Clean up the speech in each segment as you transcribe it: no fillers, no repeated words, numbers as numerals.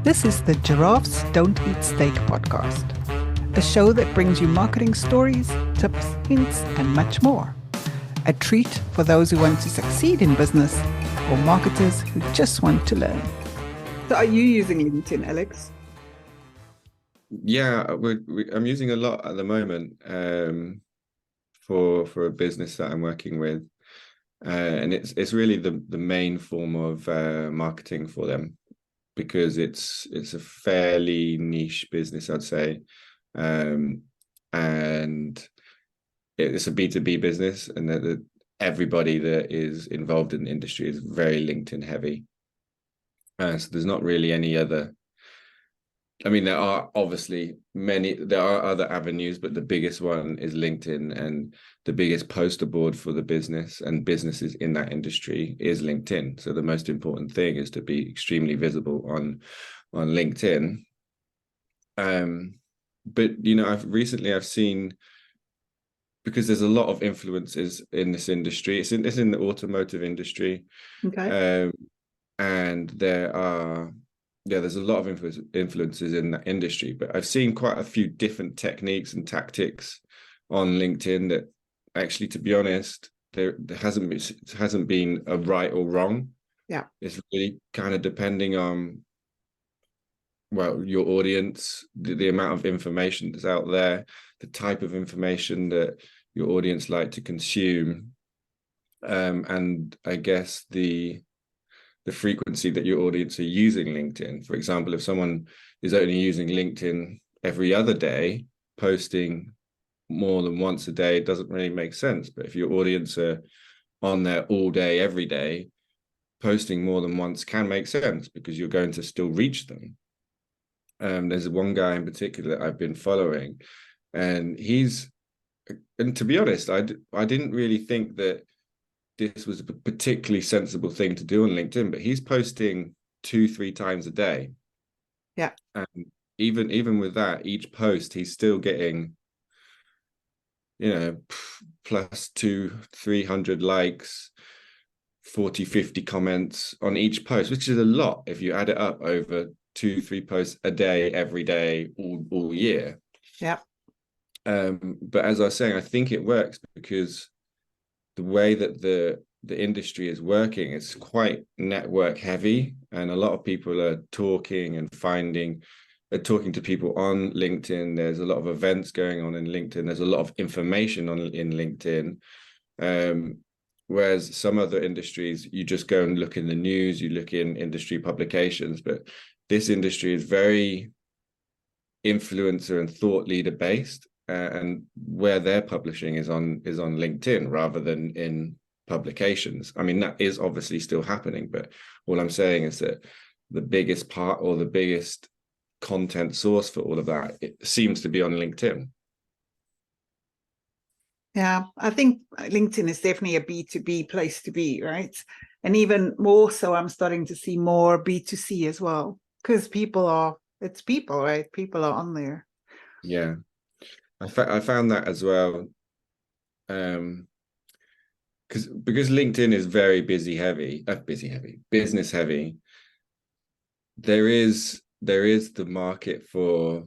This is the Giraffes Don't Eat Steak podcast, a show that brings you marketing stories, tips, hints, and much more. A treat for those who want to succeed in business or marketers who just want to learn. So are you using LinkedIn, Alex? Yeah, I'm using a lot at the moment for a business that I'm working with, and it's really the main form of marketing for them because it's a fairly niche business, I'd say, um, and it's a B2B business, and that everybody that is involved in the industry is very LinkedIn heavy. So there's not really any other. I mean, there are obviously there are other avenues, but the biggest one is LinkedIn, and the biggest poster board for the business and businesses in that industry is LinkedIn. So the most important thing is to be extremely visible on LinkedIn. But I've seen, because there's a lot of influences in this industry. It's in the automotive industry. Okay. Um, and there's a lot of influences in that industry, but I've seen quite a few different techniques and tactics on LinkedIn that actually, to be honest, there hasn't been a right or wrong. Yeah. It's really kind of depending on, well, your audience, the amount of information that's out there, the type of information that your audience like to consume, and I guess the frequency that your audience are using LinkedIn. For example, if someone is only using LinkedIn every other day, posting more than once a day, it doesn't really make sense. But if your audience are on there all day, every day, posting more than once can make sense because you're going to still reach them. There's one guy in particular that I've been following, and to be honest, I didn't really think that this was a particularly sensible thing to do on LinkedIn, but he's posting 2-3 times a day. Yeah. And even with that, each post he's still getting, plus 200-300 likes, 40-50 comments on each post, which is a lot if you add it up over 2-3 posts a day, every day, all year. Yeah. But as I was saying, I think it works because the way that the industry is working is quite network heavy, and a lot of people are talking to people on LinkedIn. There's a lot of events going on in LinkedIn. There's a lot of information in LinkedIn. Whereas some other industries, you just go and look in the news, you look in industry publications, but this industry is very influencer and thought leader based, and where they're publishing is on LinkedIn rather than in publications. I mean, that is obviously still happening, but all I'm saying is that the biggest part or the biggest content source for all of that, it seems to be on LinkedIn. Yeah. I think LinkedIn is definitely a B2B place to be, right? And even more so, I'm starting to see more B2C as well, because it's people, right? People are on there. Yeah, I found that as well. Because LinkedIn is very business heavy. There is the market for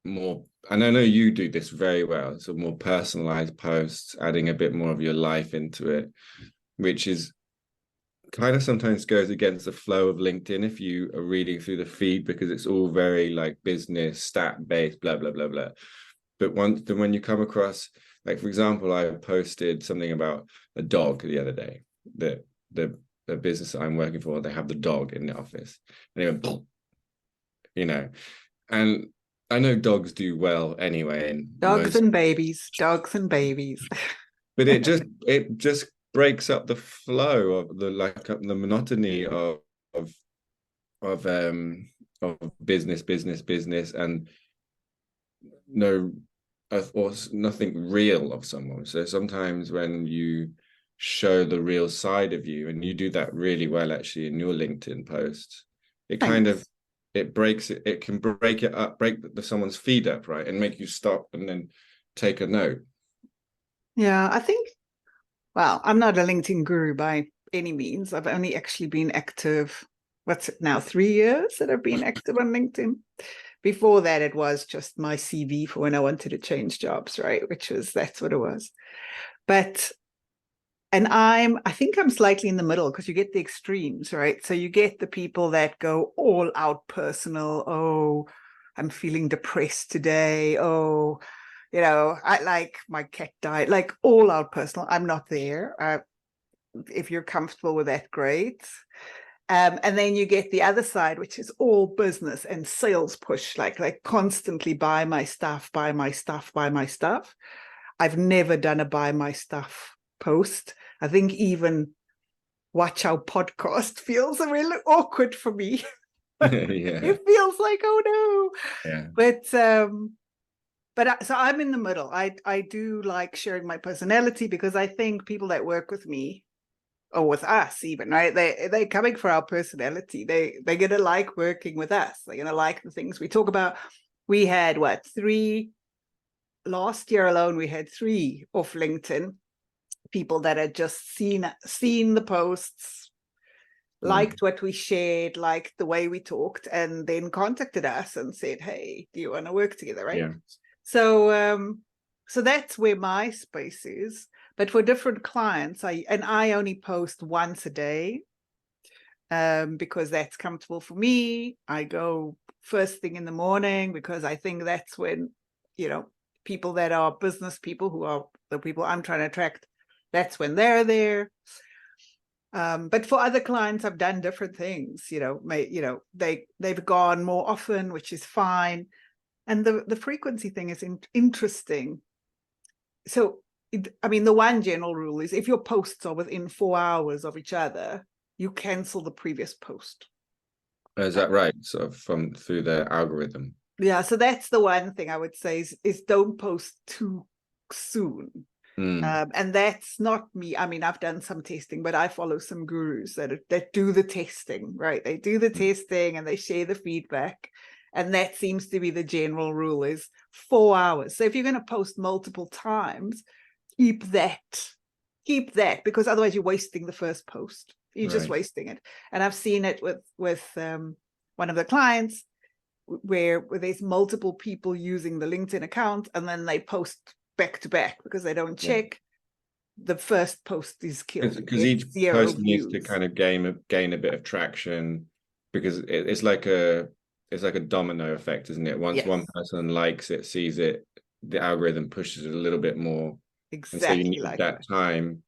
more, and I know you do this very well, so more personalized posts, adding a bit more of your life into it, which is kind of sometimes goes against the flow of LinkedIn if you are reading through the feed, because it's all very like business stat based, blah blah blah blah. But when you come across, like, for example, I posted something about a dog the other day. The business that I'm working for, they have the dog in the office, and it went, and I know dogs do well anyway, and Dogs and babies, dogs and babies. but it just breaks up the flow of the monotony of of um of business, and no, or nothing real of someone. So sometimes when you show the real side of you, and you do that really well actually in your LinkedIn posts, it kind of Thanks. it can break it up, break someone's feed up, right, and make you stop and then take a note. Yeah, I think, well, I'm not a LinkedIn guru by any means. I've only actually been active what's it now, 3 years that I've been active on LinkedIn. Before that, it was just my CV for when I wanted to change jobs, right? That's what it was. But, and I think I'm slightly in the middle, because you get the extremes, right? So you get the people that go all out personal. Oh, I'm feeling depressed today. Oh, I like my cat died, like all out personal. I'm not there. If you're comfortable with that, great. And then you get the other side, which is all business and sales push, like constantly buy my stuff, buy my stuff, buy my stuff. I've never done a buy my stuff post. I think even watch our podcast feels a really awkward for me. Yeah. It feels like, oh no. Yeah. But so I'm in the middle. I do like sharing my personality, because I think people that work with me, or with us even, right, they're coming for our personality. They're gonna like working with us. They're gonna like the things we talk about. We had last year alone, we had 3 off LinkedIn people that had just seen the posts, liked what we shared, liked the way we talked, and then contacted us and said, hey, do you want to work together, right? Yeah. So that's where my space is. But for different clients, I only post once a day, because that's comfortable for me. I go first thing in the morning, because I think that's when, people that are business people, who are the people I'm trying to attract, that's when they're there. But for other clients, I've done different things. They've gone more often, which is fine. And the frequency thing is interesting. So, the one general rule is, if your posts are within 4 hours of each other, you cancel the previous post. Is that right? Sort of through the algorithm. Yeah. So that's the one thing I would say is don't post too soon. And that's not me. I've done some testing, but I follow some gurus that do the testing, right? They do the testing and they share the feedback. And that seems to be the general rule, is 4 hours. So if you're going to post multiple times, keep that, because otherwise you're wasting the first post. You're just wasting it. And I've seen it with one of the clients where there's multiple people using the LinkedIn account, and then they post back to back because they don't check. The first post is killed because each post needs to kind of gain a bit of traction, because it's like a domino effect, isn't it? Once one person likes it, sees it, the algorithm pushes it a little bit more. Exactly. And so you need that time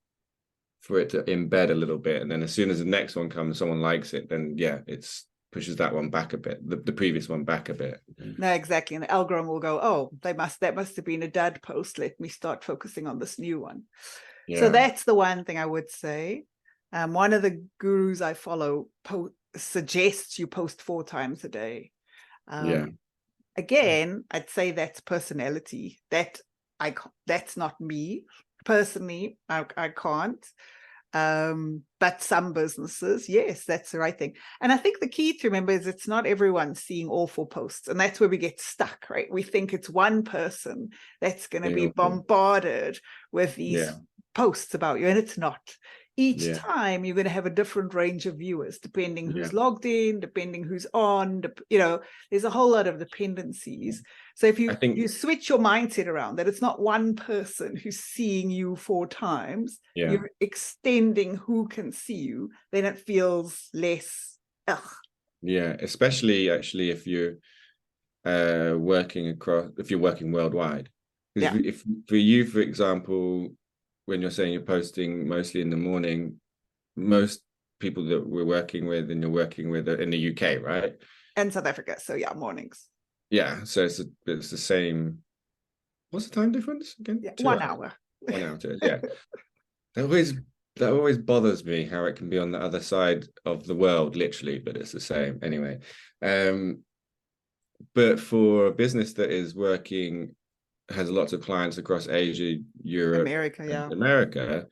for it to embed a little bit, and then as soon as the next one comes, someone likes it, then it's pushes that one back a bit, the previous one back a bit. No, exactly. And the algorithm will go, oh, that must have been a dud post. Let me start focusing on this new one. Yeah. So that's the one thing I would say. One of the gurus I follow suggests you post 4 times a day. Again, I'd say that's personality. That's not me personally. I can't. But some businesses, yes, that's the right thing. And I think the key to remember is it's not everyone seeing all 4 posts. And that's where we get stuck, right? We think it's one person that's going to be bombarded with these posts about you, and it's not. Each time you're going to have a different range of viewers, depending who's logged in, depending who's on, there's a whole lot of dependencies. So if you switch your mindset around, that it's not one person who's seeing you 4 times, you're extending who can see you, then it feels less. Yeah, especially actually if you're working worldwide. If for you, for example, when you're saying you're posting mostly in the morning, most people that we're working with and you're working with are in the UK, right? And South Africa. So mornings. Yeah. So it's the same. What's the time difference again? 1 hour. 1 hour to it. Yeah. That always bothers me, how it can be on the other side of the world, literally, but it's the same anyway. But for a business that is has lots of clients across Asia, Europe, America,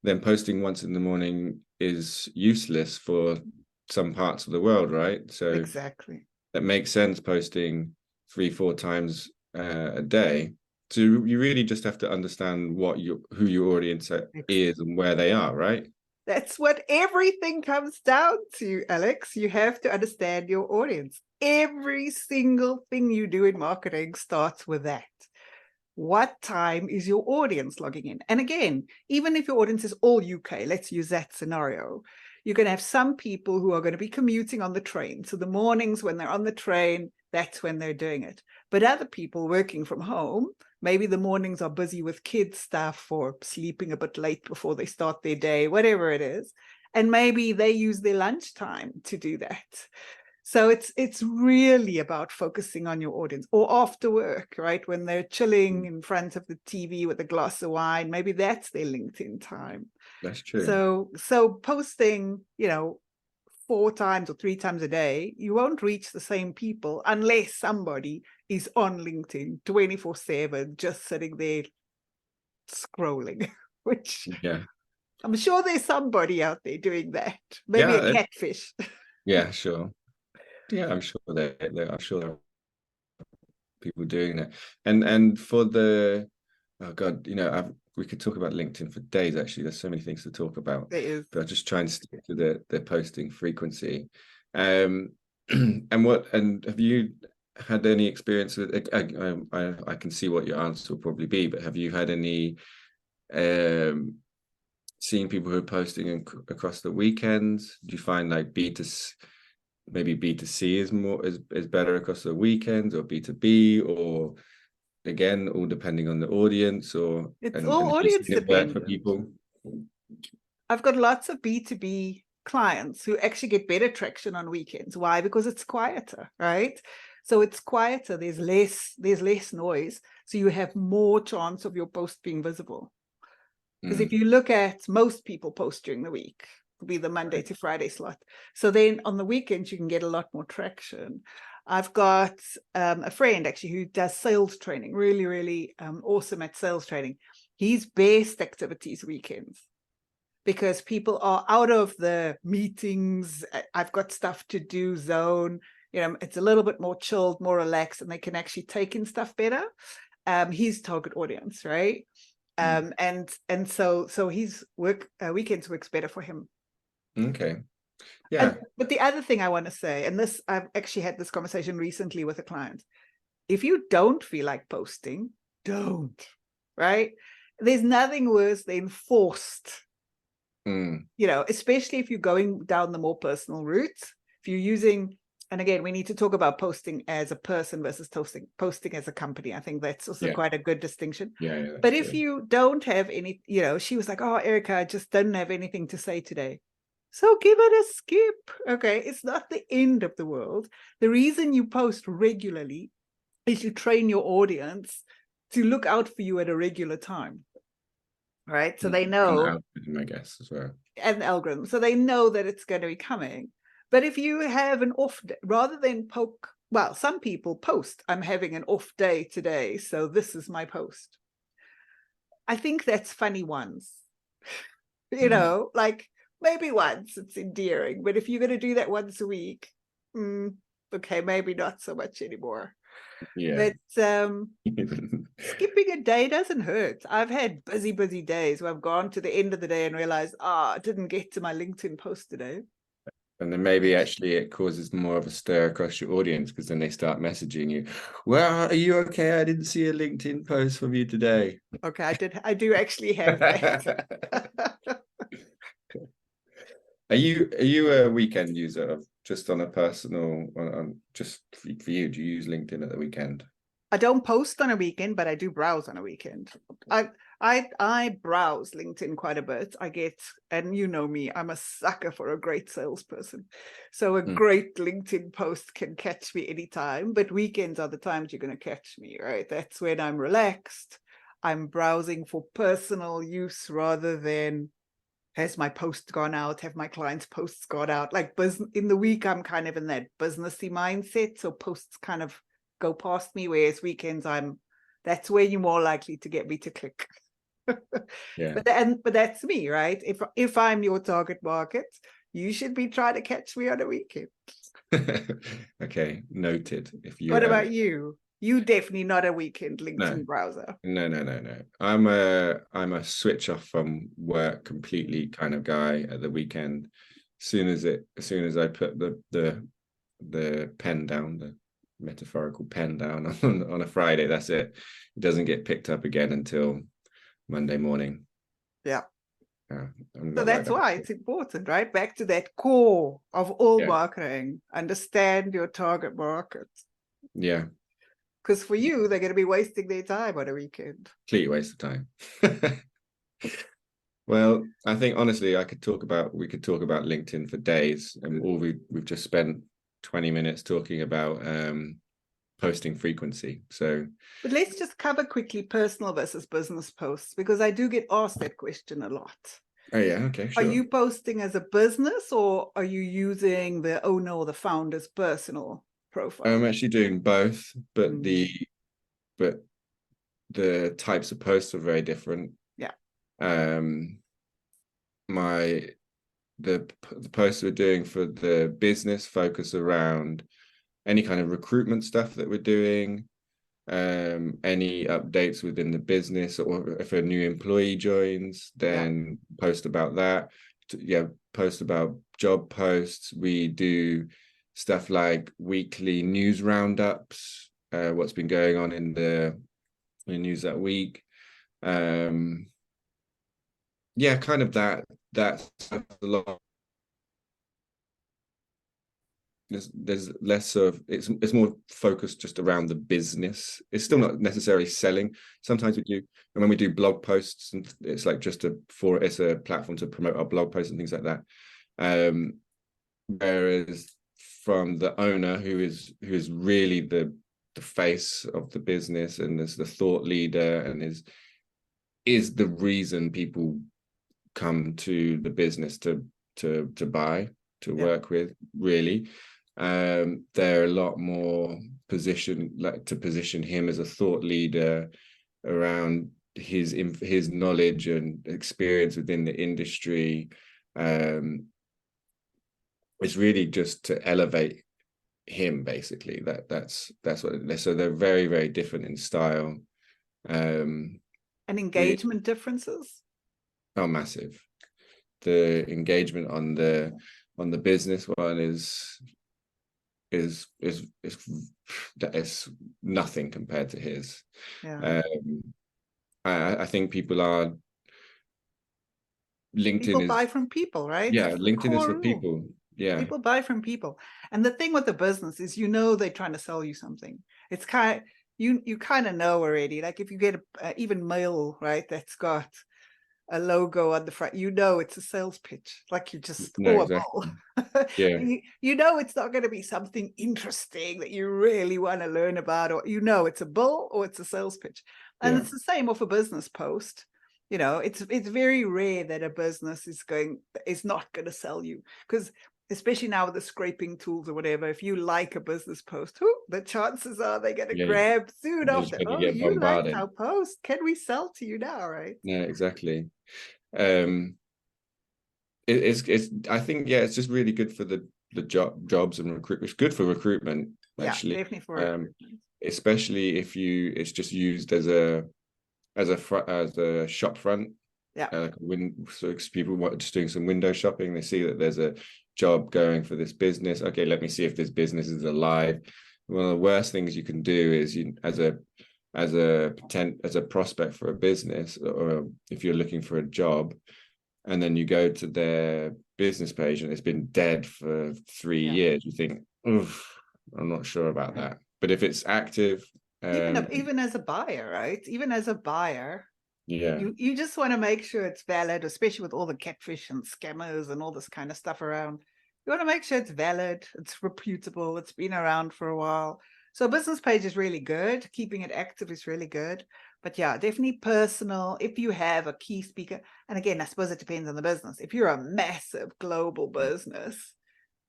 then posting once in the morning is useless for some parts of the world, right? So exactly, that makes sense, posting 3-4 times a day. So you really just have to understand who your audience is and where they are, right? That's what everything comes down to, Alex. You have to understand your audience. Every single thing you do in marketing starts with that. What time is your audience logging in? And again, even if your audience is all UK, let's use that scenario. You're going to have some people who are going to be commuting on the train. So the mornings when they're on the train, that's when they're doing it. But other people working from home, maybe the mornings are busy with kids stuff or sleeping a bit late before they start their day, whatever it is. And maybe they use their lunchtime to do that. So it's really about focusing on your audience, or after work, right? When they're chilling in front of the TV with a glass of wine, maybe that's their LinkedIn time. That's true. So posting, 4 times or 3 times a day, you won't reach the same people unless somebody is on LinkedIn 24/7, just sitting there scrolling, which I'm sure there's somebody out there doing that. Maybe a catfish. Yeah, sure. Yeah, I'm sure there are people doing that. And for the, oh God, we could talk about LinkedIn for days, actually. There's so many things to talk about. There is. But I'll just try and stick to the posting frequency. And have you had any experience with, I can see what your answer will probably be, but have you had any seeing people who are posting across the weekends? Do you find like maybe B2C is better across the weekends, or B2B, or again, all depending on the audience, or it's all audience dependent for people? I've got lots of B2B clients who actually get better traction on weekends. Why? Because it's quieter, right? So it's quieter, there's less noise, so you have more chance of your post being visible. Because if you look at most people post during the week, be the Monday to Friday slot. So then on the weekends, you can get a lot more traction. I've got a friend actually who does sales training, really, really awesome at sales training. His best activities weekends, because people are out of the meetings, I've got stuff to do zone. It's a little bit more chilled, more relaxed, and they can actually take in stuff better. His target audience, right? And so his weekends works better for him. Okay. Yeah. But the other thing I want to say, and this, I've actually had this conversation recently with a client. If you don't feel like posting, don't, right? There's nothing worse than forced, especially if you're going down the more personal route. If you're using, and again, we need to talk about posting as a person versus posting as a company. I think that's also quite a good distinction. Yeah. But if you don't have any, she was like, oh, Erica, I just don't have anything to say today. So give it a skip. Okay, it's not the end of the world. The reason you post regularly is you train your audience to look out for you at a regular time, right? So they know, and algorithm, I guess, as well. And the algorithm. So they know that it's going to be coming. But if you have an off day, rather than some people post, I'm having an off day today, so this is my post. I think that's funny once, like, maybe once it's endearing, but if you're going to do that once a week, okay, maybe not so much anymore. Yeah. But skipping a day doesn't hurt. I've had busy days where I've gone to the end of the day and realized, I didn't get to my LinkedIn post today. And then maybe actually it causes more of a stir across your audience, because then they start messaging you. Well, are you okay? I didn't see a LinkedIn post from you today. Okay, I do actually have that. Are you a weekend user of just on a personal, just for you? Do you use LinkedIn at the weekend? I don't post on a weekend, but I do browse on a weekend. I browse LinkedIn quite a bit. And you know me, I'm a sucker for a great salesperson. So a great LinkedIn post can catch me anytime, but weekends are the times you're going to catch me, right? That's when I'm relaxed. I'm browsing for personal use rather than has my post gone out, have my clients' posts gone out. Like in the week, I'm kind of in that businessy mindset. So posts kind of go past me, whereas weekends, that's where you're more likely to get me to click. Yeah. But that's me, right? If I'm your target market, you should be trying to catch me on a weekend. Okay, noted. What about you? You definitely not a weekend LinkedIn No. browser. No. I'm a switch off from work completely kind of guy at the weekend. As soon as I put the pen down, the metaphorical pen down on a Friday, that's it. It doesn't get picked up again until Monday morning. Yeah. I'm So not like that's that. why it's important, right? Back to that core of all Yeah. marketing. Understand your target market. Yeah. Because for you, they're going to be wasting their time on a weekend. Complete waste of time. Well, I think honestly, we could talk about LinkedIn for days, and all we've just spent 20 minutes talking about posting frequency. So, But let's just cover quickly personal versus business posts, because I do get asked that question a lot. oh yeah, okay, Are sure. you posting as a business, or are you using the owner or the founder's personal profile? I'm actually doing both, but but the types of posts are very different. Yeah. The posts we're doing for the business focus around any kind of recruitment stuff that we're doing, any updates within the business, or if a new employee joins, then post about that. Post about job posts. We do stuff like weekly news roundups, what's been going on in the news that week. Kind of that's a lot. There's less of it's more focused just around the business. It's still not necessarily selling. Sometimes we do, and when we do blog posts, and it's like it's a platform to promote our blog posts and things like that. Whereas from the owner, who is really the face of the business and is the thought leader and is the reason people come to the business to buy, to work with, really. They're a lot more position him as a thought leader around his knowledge and experience within the industry. It's really just to elevate him, basically. That's what it is. So they're very, very different in style. And engagement differences? Oh, massive. The engagement on the business one is nothing compared to his. I think people are People buy from people, right? Yeah, LinkedIn is for people. Yeah, people buy from people. And the thing with the business is, they're trying to sell you something. It's kind of, you kind of know already. Like if you get even mail, right, that's got a logo on the front, it's a sales pitch. Like you just no, exactly. Yeah, it's not going to be something interesting that you really want to learn about, or it's a bill or it's a sales pitch. And it's the same of a business post. It's very rare that a business is not going to sell you, because especially now with the scraping tools or whatever, if you like a business post, the chances are they're going to grab soon after. Oh, you liked our post. Can we sell to you now, right? Yeah, exactly. It's I think it's just really good for the jobs and recruitment. It's good for recruitment, actually. Yeah, definitely for recruitment. Especially if it's just used as a shop front. Yeah. So people just doing some window shopping, they see that there's a job going for this business. Okay, let me see if this business is alive. One of the worst things you can do is as a prospect for a business, or if you're looking for a job, and then you go to their business page and it's been dead for 3 years, you think, oof, I'm not sure about that. But if it's active, even as a buyer, right? Even as a buyer, you just want to make sure it's valid, especially with all the catfish and scammers and all this kind of stuff around. You want to make sure it's valid, it's reputable, it's been around for a while. So a business page is really good. Keeping it active is really good. But yeah, definitely personal. If you have a key speaker, and again, I suppose it depends on the business. If you're a massive global business,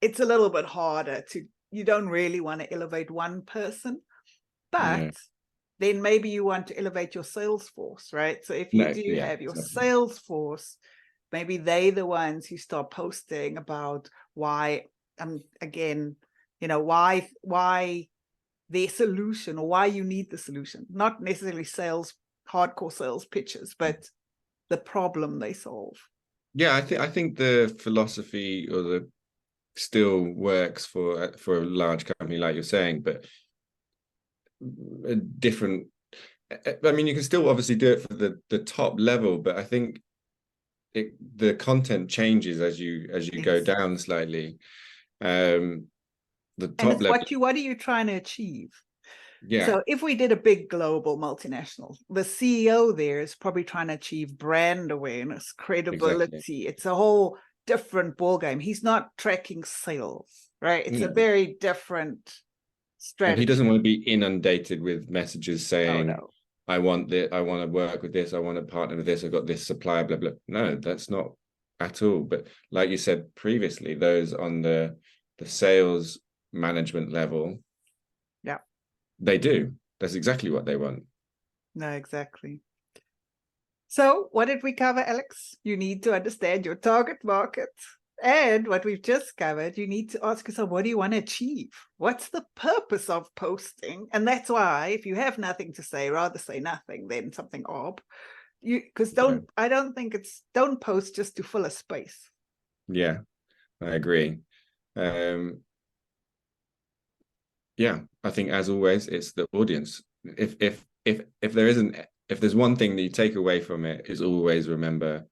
it's a little bit harder you don't really want to elevate one person, but then maybe you want to elevate your sales force, right? So if you have your sales force, maybe they're the ones who start posting about why, again, why their solution or why you need the solution, not necessarily hardcore sales pitches, but the problem they solve. Yeah, I think the philosophy or the still works for a large company, like you're saying, but a different. I mean, you can still obviously do it for the top level, but I think the content changes as you go down slightly. The top level. What are you trying to achieve? Yeah. So if we did a big global multinational, the CEO there is probably trying to achieve brand awareness, credibility. Exactly. It's a whole different ballgame. He's not tracking sales, right? It's a very different strategy. And he doesn't want to be inundated with messages saying, I want to work with this, I want to partner with this, I've got this supplier, blah, blah. No, that's not at all. But like you said previously, those on the sales management level, they do. That's exactly what they want. No, exactly. So what did we cover, Alex? You need to understand your target market. And what we've just covered, you need to ask yourself, what do you want to achieve? What's the purpose of posting? And that's why if you have nothing to say, rather say nothing than something ob. Because I don't think don't post just to fill a space. Yeah, I agree. Yeah, I think as always, it's the audience. If there's one thing that you take away from it, is always remember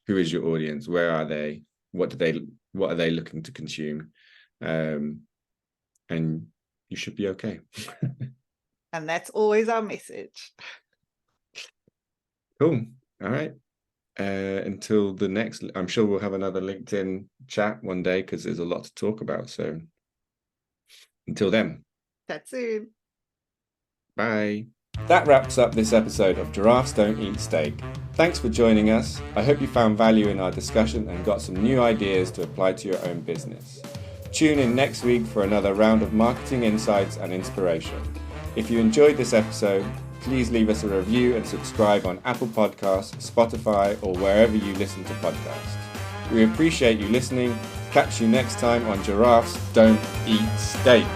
who is your audience, where are they, what are they looking to consume, and you should be okay. And that's always our message. Cool. All right. Until the next, I'm sure we'll have another LinkedIn chat one day because there's a lot to talk about. So until then. That's it. Bye. That wraps up this episode of Giraffes Don't Eat Steak. Thanks for joining us. I hope you found value in our discussion and got some new ideas to apply to your own business. Tune in next week for another round of marketing insights and inspiration. If you enjoyed this episode, please leave us a review and subscribe on Apple Podcasts, Spotify, or wherever you listen to podcasts. We appreciate you listening. Catch you next time on Giraffes Don't Eat Steak.